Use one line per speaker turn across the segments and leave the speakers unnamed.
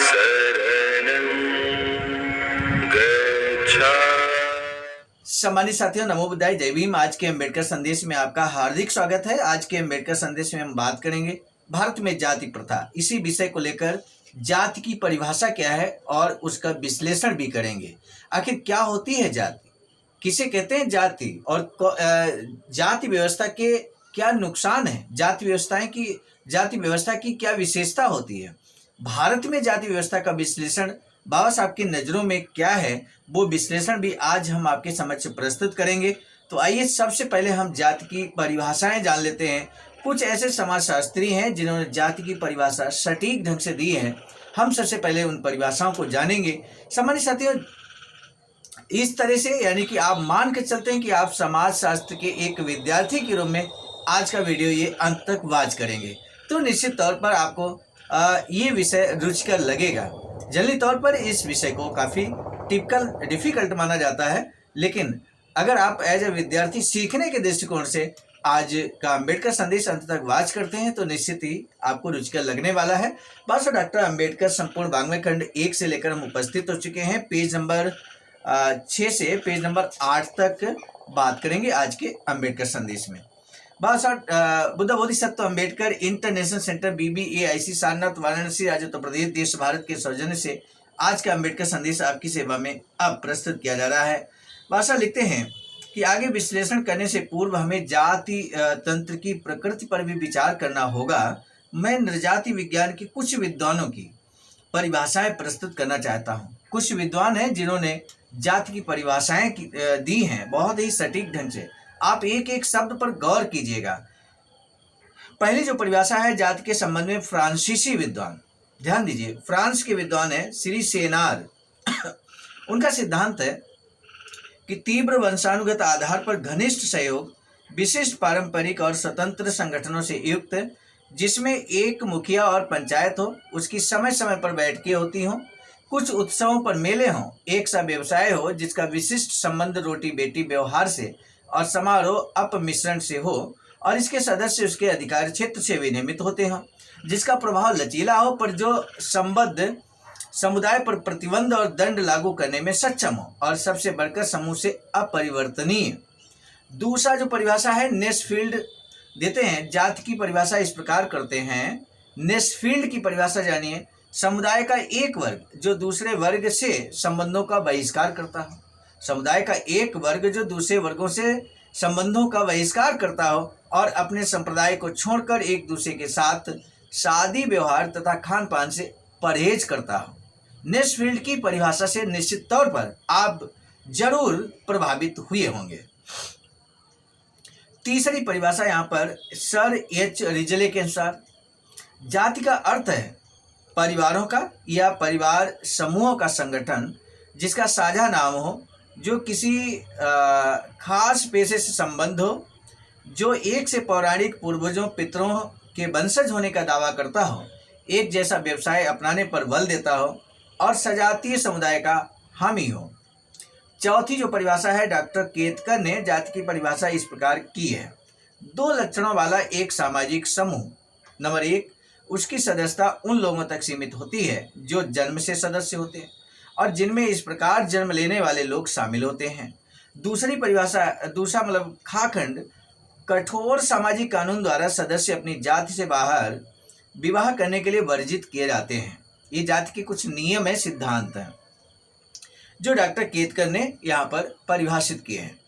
शरणं गच्छामि।
सम्मानित साथियों, नमो बुद्धाय, जय भीम। आज के अम्बेडकर संदेश में आपका हार्दिक स्वागत है। आज के अम्बेडकर संदेश में हम बात करेंगे भारत में जाति प्रथा। इसी विषय को लेकर जाति की परिभाषा क्या है और उसका विश्लेषण भी करेंगे। आखिर क्या होती है जाति, किसे कहते हैं जाति, और जाति व्यवस्था के क्या नुकसान है, जाति व्यवस्था की क्या विशेषता होती है। भारत में जाति व्यवस्था का विश्लेषण बाबा साहब की नज़रों में क्या है, वो विश्लेषण भी आज हम आपके समक्ष प्रस्तुत करेंगे। तो आइए सबसे पहले हम जाति की परिभाषाएं जान लेते हैं। कुछ ऐसे समाजशास्त्री हैं जिन्होंने जाति की परिभाषा सटीक ढंग से दी है। हम सबसे पहले उन परिभाषाओं को जानेंगे। सम्मानित साथियों, इस तरह से यानी कि आप मान के चलते हैं कि आप समाजशास्त्र के एक विद्यार्थी के रूप में आज का वीडियो ये अंत तक वॉच करेंगे, तो निश्चित तौर पर आपको ये विषय रुचिकर लगेगा। जनरली तौर पर इस विषय को काफ़ी डिफ़िकल्ट माना जाता है, लेकिन अगर आप एज ए विद्यार्थी सीखने के दृष्टिकोण से आज का अम्बेडकर संदेश अंत तक वॉच करते हैं तो निश्चित ही आपको रुचिकर लगने वाला है। बस डॉक्टर अम्बेडकर संपूर्ण वाङ्मय खंड 1 से लेकर हम उपस्थित हो चुके हैं। पेज नंबर 6 से पेज नंबर 8 तक बात करेंगे आज के अम्बेडकर संदेश में। Buddha Bodhisattva Ambedkar international centre BBAIC Sarnath Varanasi राज्य उत्तर प्रदेश देश भारत के सौजन्य से आज का अम्बेडकर संदेश आपकी सेवा में अब प्रस्तुत किया जा रहा है। भाषा लिखते हैं कि आगे विश्लेषण करने से पूर्व हमें जाति तंत्र की प्रकृति पर भी विचार करना होगा। मैं नृजाति विज्ञान के कुछ विद्वानों की परिभाषाएं प्रस्तुत करना चाहता हूँ। कुछ विद्वान हैं जिन्होंने जाति की परिभाषाएं दी हैं बहुत ही सटीक ढंग से। आप एक एक शब्द पर गौर कीजिएगा। पहली जो परिभाषा है जाति के संबंध में, फ्रांसीसी विद्वान, ध्यान दीजिए, फ्रांस के विद्वान है श्री सेनार। उनका सिद्धांत है कि तीव्र वंशानुगत आधार पर घनिष्ठ सहयोग, विशिष्ट पारंपरिक और स्वतंत्र संगठनों से युक्त, जिसमें एक मुखिया और पंचायत हो, उसकी समय समय पर बैठकें होती हों, कुछ उत्सवों पर मेले हों, एक सा व्यवसाय हो जिसका विशिष्ट संबंध रोटी बेटी व्यवहार से और समारोह अपमिश्रण से हो, और इसके सदस्य उसके अधिकार क्षेत्र से विनियमित होते हों, जिसका प्रभाव लचीला हो पर जो संबद्ध समुदाय पर प्रतिबंध और दंड लागू करने में सक्षम हो, और सबसे बढ़कर समूह से अपरिवर्तनीय। दूसरा जो परिभाषा है नेस्फील्ड देते हैं। जाति की परिभाषा इस प्रकार करते हैं। नेस्फील्ड की परिभाषा जानिए, समुदाय का एक वर्ग जो दूसरे वर्ग से संबंधों का बहिष्कार करता हो। समुदाय का एक वर्ग जो दूसरे वर्गों से संबंधों का बहिष्कार करता हो और अपने संप्रदाय को छोड़कर एक दूसरे के साथ शादी व्यवहार तथा खान पान से परहेज करता हो। नेस्फील्ड की परिभाषा से निश्चित तौर पर आप जरूर प्रभावित हुए होंगे। तीसरी परिभाषा यहाँ पर सर एच रिजले के अनुसार, जाति का अर्थ है परिवारों का या परिवार समूहों का संगठन जिसका साझा नाम हो, जो किसी खास पेशे से संबंध हो, जो एक से पौराणिक पूर्वजों पितरों के वंशज होने का दावा करता हो, एक जैसा व्यवसाय अपनाने पर बल देता हो और सजातीय समुदाय का हामी हो। चौथी जो परिभाषा है डॉक्टर केतकर ने जाति की परिभाषा इस प्रकार की है। 2 लक्षणों वाला एक सामाजिक समूह। नंबर 1, उसकी सदस्यता उन लोगों तक सीमित होती है जो जन्म से सदस्य होते हैं और जिनमें इस प्रकार जन्म लेने वाले लोग शामिल होते हैं। दूसरा मतलब खाखंड, कठोर सामाजिक कानून द्वारा सदस्य अपनी जाति से बाहर विवाह करने के लिए वर्जित किए जाते हैं। ये जाति के कुछ नियम है, सिद्धांत हैं जो डॉक्टर केतकर ने यहाँ पर परिभाषित किए हैं।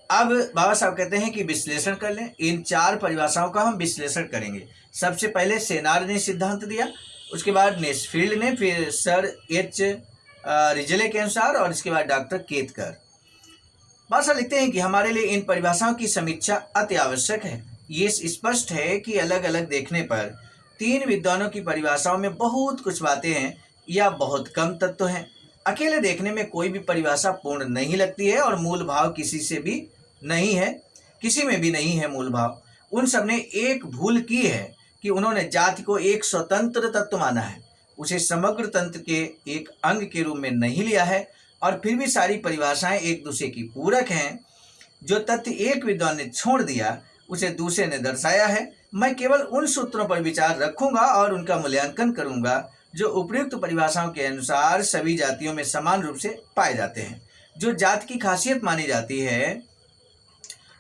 अब बाबा साहब कहते हैं कि विश्लेषण कर लें। इन 4 परिभाषाओं का हम विश्लेषण करेंगे। सबसे पहले सेनार ने सिद्धांत दिया, उसके बाद नेस्फील्ड ने, फिर सर एच रिजले के अनुसार, और इसके बाद डॉक्टर केतकर। भाषा लिखते हैं कि हमारे लिए इन परिभाषाओं की समीक्षा अति आवश्यक है। ये स्पष्ट है कि अलग अलग देखने पर 3 विद्वानों की परिभाषाओं में बहुत कुछ बातें हैं या बहुत कम तत्व हैं। अकेले देखने में कोई भी परिभाषा पूर्ण नहीं लगती है और मूल भाव किसी में भी नहीं है मूल भाव। उन सब ने एक भूल की है कि उन्होंने जाति को एक स्वतंत्र तत्व माना है, उसे समग्र तंत्र के एक अंग के रूप में नहीं लिया है, और फिर भी सारी परिभाषाएं एक दूसरे की पूरक हैं। जो तथ्य एक विद्वान ने छोड़ दिया उसे दूसरे ने दर्शाया है, मैं केवल उन सूत्रों पर विचार रखूंगा और उनका मूल्यांकन करूंगा जो उपयुक्त परिभाषाओं के अनुसार सभी जातियों में समान रूप से पाए जाते हैं। जो जाति की खासियत मानी जाती है,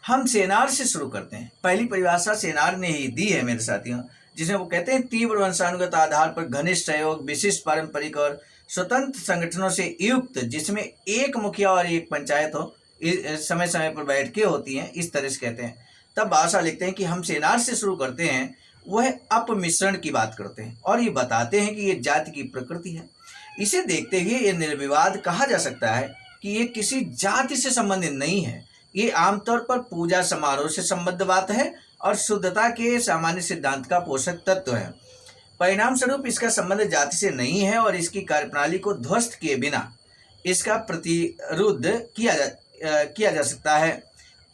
हम सेनार से शुरू करते हैं। पहली परिभाषा सेनार ने ही दी है मेरे साथियों, जिसमें वो कहते हैं तीव्र वंशानुगत आधार पर घनिष्ठ सहयोग, विशिष्ट पारंपरिक और स्वतंत्र संगठनों से युक्त, जिसमें एक मुखिया और एक पंचायत हो, समय समय पर बैठकें होती हैं, इस तरह से कहते हैं। तब भाषा लिखते हैं कि हम सेनार से शुरू करते हैं, वह अपमिश्रण की बात करते हैं और ये बताते हैं कि ये जाति की प्रकृति है। इसे देखते हुए ये निर्विवाद कहा जा सकता है कि ये किसी जाति से संबंधित नहीं है। ये आमतौर पर पूजा समारोह से संबद्ध बात है और शुद्धता के सामान्य सिद्धांत का पोषक तत्व है। परिणाम स्वरूप इसका संबंध जाति से नहीं है और इसकी कार्यप्रणाली को ध्वस्त किए बिना इसका प्रतिरोध किया जा सकता है।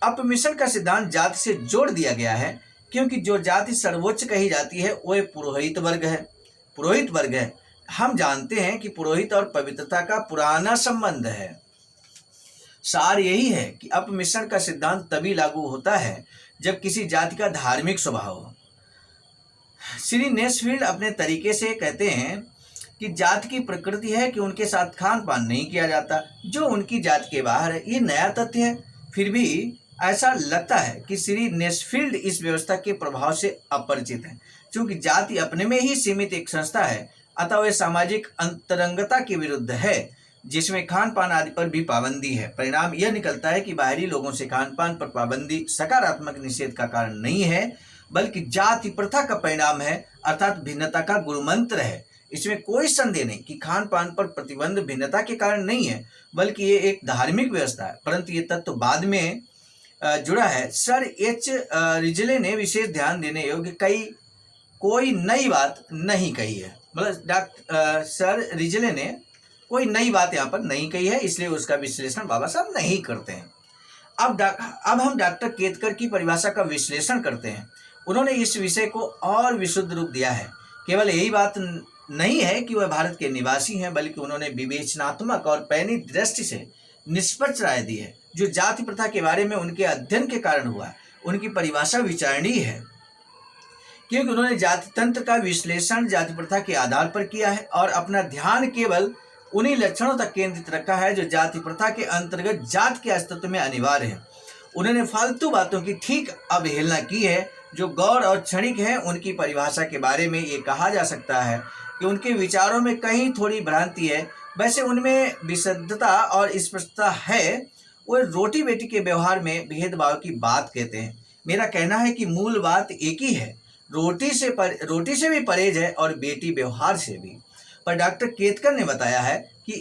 अपमिश्रण का सिद्धांत जाति से जोड़ दिया गया है, क्योंकि जो जाति सर्वोच्च कही जाती है वह पुरोहित वर्ग है। हम जानते हैं कि पुरोहित और पवित्रता का पुराना संबंध है। सार यही है कि अपमिश्रण का सिद्धांत तभी लागू होता है जब किसी जाति का धार्मिक स्वभाव हो। श्री नेस्फील्ड अपने तरीके से कहते हैं कि जाति की प्रकृति है कि उनके साथ खान पान नहीं किया जाता जो उनकी जाति के बाहर है। ये नया तथ्य है, फिर भी ऐसा लगता है कि श्री नेस्फील्ड इस व्यवस्था के प्रभाव से अपरिचित है। क्योंकि जाति अपने में ही सीमित एक संस्था है, अतः वह सामाजिक अंतरंगता के विरुद्ध है, जिसमें खान पान आदि पर भी पाबंदी है। परिणाम यह निकलता है कि बाहरी लोगों से खान पान पर पाबंदी सकारात्मक निषेध का कारण नहीं है, बल्कि जाति प्रथा का परिणाम है, अर्थात भिन्नता का गुरुमंत्र है। इसमें कोई संदेह नहीं कि खान पान पर प्रतिबंध भिन्नता के कारण नहीं है, बल्कि ये एक धार्मिक व्यवस्था है। परंतु ये तत्व बाद में जुड़ा है। सर एच रिजले ने विशेष ध्यान देने योग्य कोई नई बात नहीं कही है। मतलब सर रिजले ने कोई नई बात यहाँ पर नहीं कही है, इसलिए उसका विश्लेषण बाबा साहब नहीं करते हैं। अब हम डॉक्टर केतकर की परिभाषा का विश्लेषण करते हैं। उन्होंने इस विषय को और विशुद्ध रूप दिया है। केवल यही बात नहीं है कि वह भारत के निवासी हैं, बल्कि उन्होंने विवेचनात्मक और पैनी दृष्टि से निष्पक्ष राय दी है। जो जाति प्रथा के बारे में उनके अध्ययन के कारण हुआ, उनकी परिभाषा विचारणीय है, क्योंकि उन्होंने जाति तंत्र का विश्लेषण जाति प्रथा के आधार पर किया है और अपना ध्यान केवल उन्हीं लक्षणों तक केंद्रित रखा है जो जाति प्रथा के अंतर्गत जाति के अस्तित्व में अनिवार्य है। उन्होंने फालतू बातों की ठीक अवहेलना की है जो गौर और क्षणिक है। उनकी परिभाषा के बारे में ये कहा जा सकता है कि उनके विचारों में कहीं थोड़ी भ्रांति है, वैसे उनमें विशुद्धता और स्पष्टता है। वो रोटी बेटी के व्यवहार में भेदभाव की बात कहते हैं। मेरा कहना है कि मूल बात एक ही है, रोटी से भी परहेज है और बेटी व्यवहार से भी। पर डॉक्टर केतकर ने बताया है कि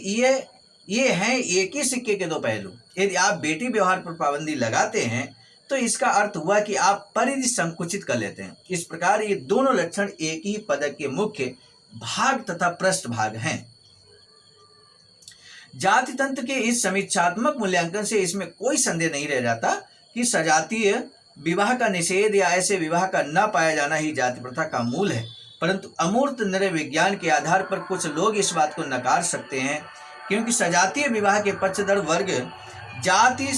ये हैं एक ही सिक्के के दो पहलू। यदि आप बेटी व्यवहार पर पाबंदी लगाते हैं तो इसका अर्थ हुआ कि आप परिधि संकुचित कर लेते हैं। इस प्रकार ये दोनों लक्षण एक ही पदक के मुख्य भाग तथा पृष्ठ भाग हैं। जाति तंत्र के इस समीक्षात्मक मूल्यांकन से इसमें कोई संदेह नहीं रह जाता कि सजातीय विवाह का निषेध या ऐसे विवाह का न पाया जाना ही जाति प्रथा का मूल है। परंतु अमूर्त नृविज्ञान के आधार पर कुछ लोग इस बात को नकार सकते हैं, क्योंकि सजातीय विवाह के पक्षधर वर्ग जातीय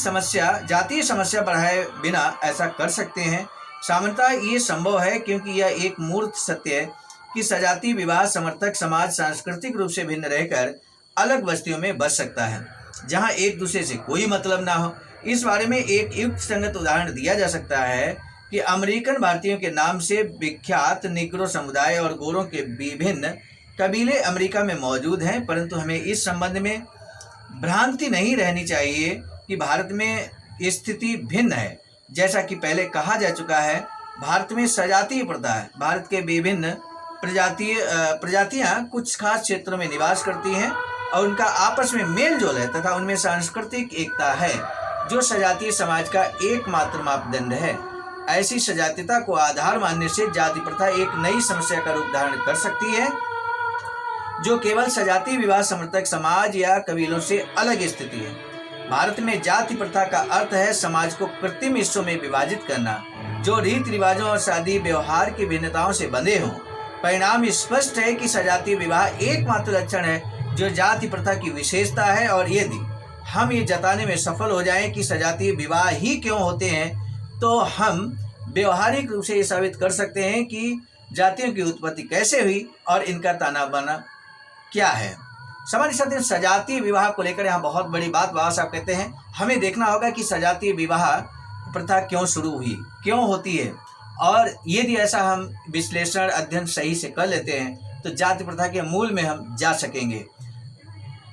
समस्या बढ़ाए बिना ऐसा कर सकते हैं। सामान्यतः ये संभव है, क्योंकि यह एक मूर्त सत्य है कि सजातीय विवाह समर्थक समाज सांस्कृतिक रूप से भिन्न रहकर अलग बस्तियों में बस सकता है, जहां एक दूसरे से कोई मतलब ना हो। इस बारे में एक युक्त संगत उदाहरण दिया जा सकता है कि अमेरिकन भारतीयों के नाम से विख्यात निग्रो समुदाय और गोरों के विभिन्न कबीले अमेरिका में मौजूद हैं, परंतु हमें इस संबंध में भ्रांति नहीं रहनी चाहिए कि भारत में स्थिति भिन्न है। जैसा कि पहले कहा जा चुका है, भारत में सजातीय प्रथा है। भारत के विभिन्न प्रजातियां कुछ खास क्षेत्रों में निवास करती हैं और उनका आपस में मेल जोल है तथा उनमें सांस्कृतिक एकता है, जो सजातीय समाज का एकमात्र मापदंड है। ऐसी सजातीयता को आधार मानने से जाति प्रथा एक नई समस्या का रूप धारण कर सकती है, जो केवल सजातीय विवाह समर्थक समाज या कबीलों से अलग स्थिति है। भारत में जाति प्रथा का अर्थ है समाज को कृत्रिम हिस्सों में विभाजित करना, जो रीति रिवाजों और शादी व्यवहार की भिन्नताओं से बंधे हों। परिणाम स्पष्ट है कि सजातीय विवाह एकमात्र लक्षण है जो जाति प्रथा की विशेषता है, और यदि हम ये जताने में सफल हो जाएं कि सजातीय विवाह ही क्यों होते हैं, तो हम व्यवहारिक रूप से ये साबित कर सकते हैं कि जातियों की उत्पत्ति कैसे हुई और इनका ताना बाना क्या है। सामान्य साथियों, सजातीय विवाह को लेकर यहाँ बहुत बड़ी बात बाबा साहब कहते हैं, हमें देखना होगा कि सजातीय विवाह प्रथा क्यों शुरू हुई, क्यों होती है, और यदि ऐसा हम विश्लेषण अध्ययन सही से कर लेते हैं तो जाति प्रथा के मूल में हम जा सकेंगे।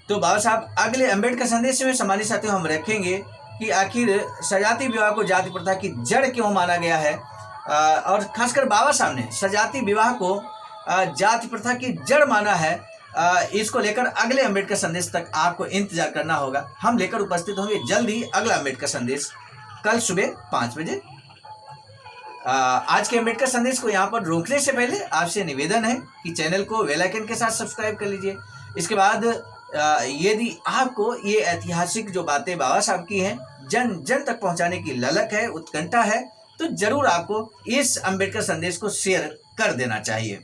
तो बाबा साहब अगले अम्बेडकर संदेश में सामान्य साथियों हम रखेंगे कि आखिर सजातीय विवाह को जाति प्रथा की जड़ क्यों माना गया है, और खासकर बाबा साहब ने सजातीय विवाह को जाति प्रथा की जड़ माना है। इसको लेकर अगले अम्बेडकर संदेश तक आपको इंतजार करना होगा। हम लेकर उपस्थित होंगे जल्द ही अगला अम्बेडकर संदेश, कल सुबह 5 बजे। आज के अम्बेडकर संदेश को यहाँ पर रोकने से पहले आपसे निवेदन है कि चैनल को बेल आइकन के साथ सब्सक्राइब कर लीजिए। इसके बाद यदि आपको ये ऐतिहासिक जो बातें बाबा साहब की हैं जन जन तक पहुँचाने की ललक है, उत्कंठा है, तो जरूर आपको इस अम्बेडकर संदेश को शेयर कर देना चाहिए।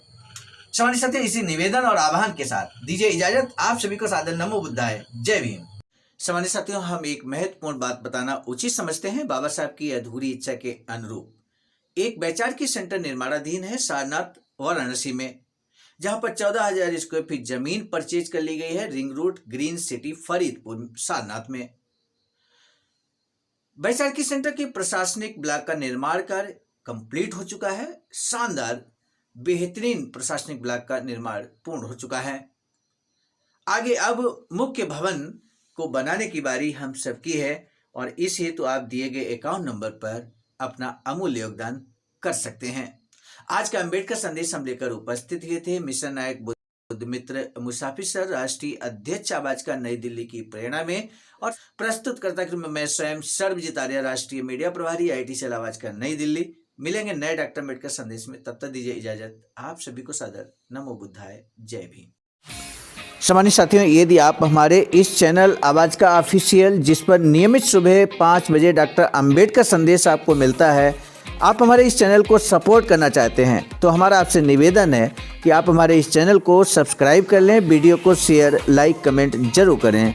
सामान्य साथियों, इसी निवेदन और आह्वान के साथ दीजिए इजाजत। आप सभी को सादर नमो बुद्धाय, जय भीम। सामान्य साथियों, हम एक महत्वपूर्ण बात बताना उचित समझते हैं। बाबा साहब की अधूरी इच्छा के अनुरूप एक वैचारिक सेंटर निर्माणाधीन है सारनाथ वाराणसी में, जहां पर 14,000 स्क्वायर फीट जमीन परचेज कर ली गई है ring road green city Faridpur Sarnath में। वैचारिक सेंटर के प्रशासनिक ब्लॉक का निर्माण कार्य कंप्लीट हो चुका है। शानदार बेहतरीन प्रशासनिक ब्लॉक का निर्माण पूर्ण हो चुका है। आगे अब मुख्य भवन को बनाने की बारी हम सबकी है, और इस हेतु आप दिए गए अकाउंट नंबर पर अपना अमूल्य योगदान कर सकते हैं। आज का अम्बेडकर संदेश हम लेकर उपस्थित हुए थे मिशन नायक बुद्ध मित्र मुसाफिर सर, राष्ट्रीय अध्यक्ष आवाज का नई दिल्ली की प्रेरणा में, और प्रस्तुतकर्ता के रूप में मैं स्वयं सर्वजित आर्य, राष्ट्रीय मीडिया प्रभारी, IIT सेल आवाज का नई दिल्ली। मिलेंगे नए डॉक्टर अम्बेडकर संदेश में, तब तक दीजिए इजाजत। आप सभी को सादर नमो बुद्धाय, जय भीम। सामान्य साथियों, यदि आप हमारे इस चैनल आवाज का ऑफिशियल, जिस पर नियमित सुबह 5 बजे डॉक्टर अम्बेडकर संदेश आपको मिलता है, आप हमारे इस चैनल को सपोर्ट करना चाहते हैं तो हमारा आपसे निवेदन है कि आप हमारे इस चैनल को सब्सक्राइब कर लें, वीडियो को शेयर, लाइक, कमेंट जरूर करें।